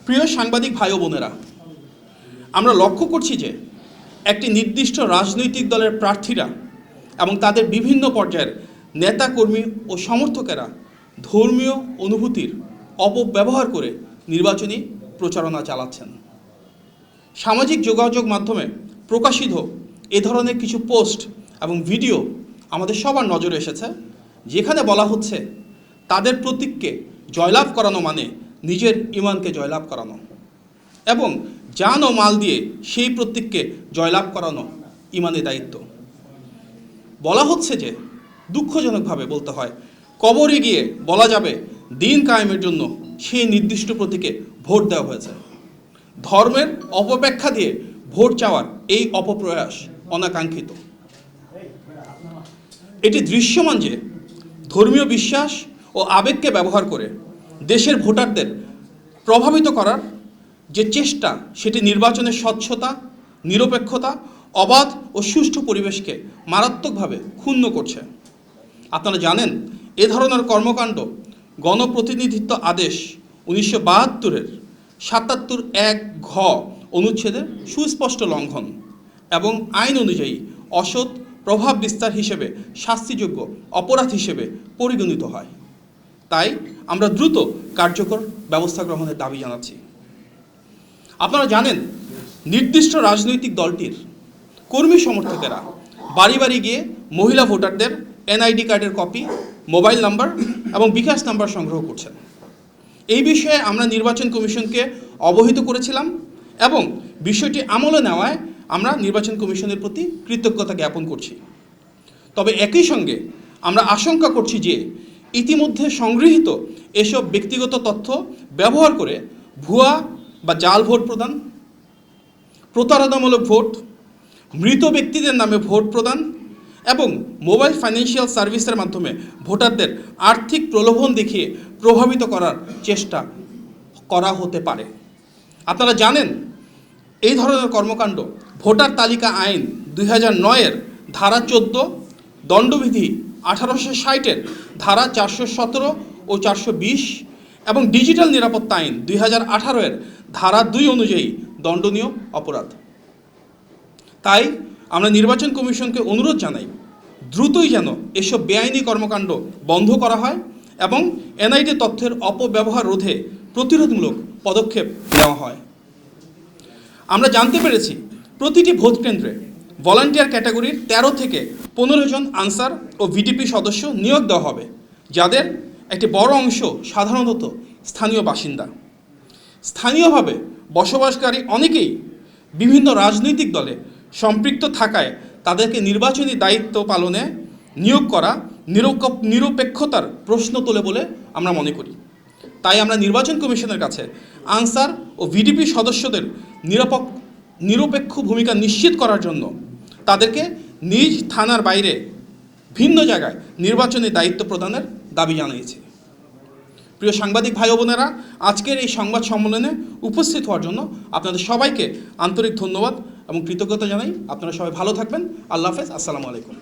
প্রিয় সাংবাদিক ভাই ও বোনেরা, আমরা লক্ষ্য করছি যে একটি নির্দিষ্ট রাজনৈতিক দলের প্রার্থীরা এবং তাদের বিভিন্ন পর্যায়ের নেতাকর্মী ও সমর্থকেরা ধর্মীয় অনুভূতির অপব্যবহার করে নির্বাচনী প্রচারণা চালাচ্ছেন। সামাজিক যোগাযোগ মাধ্যমে প্রকাশিত এ ধরনের কিছু পোস্ট এবং ভিডিও আমাদের সবার নজরে এসেছে, যেখানে বলা হচ্ছে তাদের প্রতীককে জয়লাভ করানো মানে নিজের ঈমানকে জয়লাভ করানো এবং জান ও মাল দিয়ে সেই প্রতীককে জয়লাভ করানো ঈমানের দায়িত্ব। বলা হচ্ছে যে দুঃখজনকভাবে বলতে হয়, কবরে গিয়ে বলা যাবে দিন কায়েমের জন্য সেই নির্দিষ্ট প্রতীকে ভোট দেওয়া হয়েছে। ধর্মের অপব্যাখ্যা দিয়ে ভোট চাওয়ার এই অপপ্রয়াস অনাকাঙ্ক্ষিত। এটি দৃশ্যমান যে ধর্মীয় বিশ্বাস ও আবেগকে ব্যবহার করে দেশের ভোটারদের প্রভাবিত করার যে চেষ্টা, সেটি নির্বাচনের স্বচ্ছতা, নিরপেক্ষতা, অবাধ ও সুষ্ঠু পরিবেশকে মারাত্মকভাবে ক্ষুণ্ণ করছে। আপনারা জানেন, এ ধরনের কর্মকাণ্ড গণপ্রতিনিধিত্ব আদেশ 1972-এর 77(1) ঘ অনুচ্ছেদের সুস্পষ্ট লঙ্ঘন এবং আইন অনুযায়ী অসৎ প্রভাব বিস্তার হিসেবে শাস্তিযোগ্য অপরাধ হিসেবে পরিগণিত হয়। তাই আমরা দ্রুত কার্যকর ব্যবস্থা গ্রহণের দাবি জানাচ্ছি। আপনারা জানেন, নির্দিষ্ট রাজনৈতিক দলটির কর্মী সমর্থকেরা বাড়ি বাড়ি গিয়ে মহিলা ভোটারদের এনআইডি কার্ডের কপি, মোবাইল নাম্বার এবং বিকাশ নাম্বার সংগ্রহ করছেন। এই বিষয়ে আমরা নির্বাচন কমিশনকে অবহিত করেছিলাম এবং বিষয়টি আমলে নেওয়ায় আমরা নির্বাচন কমিশনের প্রতি কৃতজ্ঞতা জ্ঞাপন করছি। তবে একই সঙ্গে আমরা আশঙ্কা করছি যে ইতিমধ্যে সংগৃহীত এসব ব্যক্তিগত তথ্য ব্যবহার করে ভুয়া বা জাল ভোট প্রদান, প্রতারণামূলক ভোট, মৃত ব্যক্তিদের নামে ভোট প্রদান এবং মোবাইল ফাইন্যান্সিয়াল সার্ভিসের মাধ্যমে ভোটারদের আর্থিক প্রলোভন দেখিয়ে প্রভাবিত করার চেষ্টা করা হতে পারে। আপনারা জানেন, এই ধরনের কর্মকাণ্ড ভোটার তালিকা আইন 2009-এর ধারা 14, দণ্ডবিধি 1860-এর ধারা 417 ও 420 এবং ডিজিটাল নিরাপত্তা আইন 2018-এর ধারা 2 অনুযায়ী দণ্ডনীয় অপরাধ। তাই আমরা নির্বাচন কমিশনকে অনুরোধ জানাই, দ্রুতই যেন এসব বেআইনি কর্মকাণ্ড বন্ধ করা হয় এবং এনআইডি তথ্যের অপব্যবহার রোধে প্রতিরোধমূলক পদক্ষেপ নেওয়া হয়। আমরা জানতে পেরেছি প্রতিটি ভোট কেন্দ্রে ভলান্টিয়ার ক্যাটাগরির 13 থেকে 15 জন আনসার ও ভিডিপি সদস্য নিয়োগ দেওয়া হবে, যাদের একটি বড় অংশ সাধারণত স্থানীয় বাসিন্দা। স্থানীয়ভাবে বসবাসকারী অনেকেই বিভিন্ন রাজনৈতিক দলে সম্পৃক্ত থাকায় তাদেরকে নির্বাচনী দায়িত্ব পালনে নিয়োগ করা নিরপেক্ষতার প্রশ্ন তোলে বলে আমরা মনে করি। তাই আমরা নির্বাচন কমিশনের কাছে আনসার ও ভিডিপি সদস্যদের নিরপেক্ষ ভূমিকা নিশ্চিত করার জন্য তাদেরকে নিজ থানার বাইরে ভিন্ন জায়গায় নির্বাচনী দায়িত্ব প্রদানের দাবি জানিয়েছি। প্রিয় সাংবাদিক ভাই ও বোনেরা, আজকের এই সংবাদ সম্মেলনে উপস্থিত হওয়ার জন্য আপনাদের সবাইকে আন্তরিক ধন্যবাদ এবং কৃতজ্ঞতা জানাই। আপনারা সবাই ভালো থাকবেন। আল্লাহ হাফেজ। আসসালামু আলাইকুম।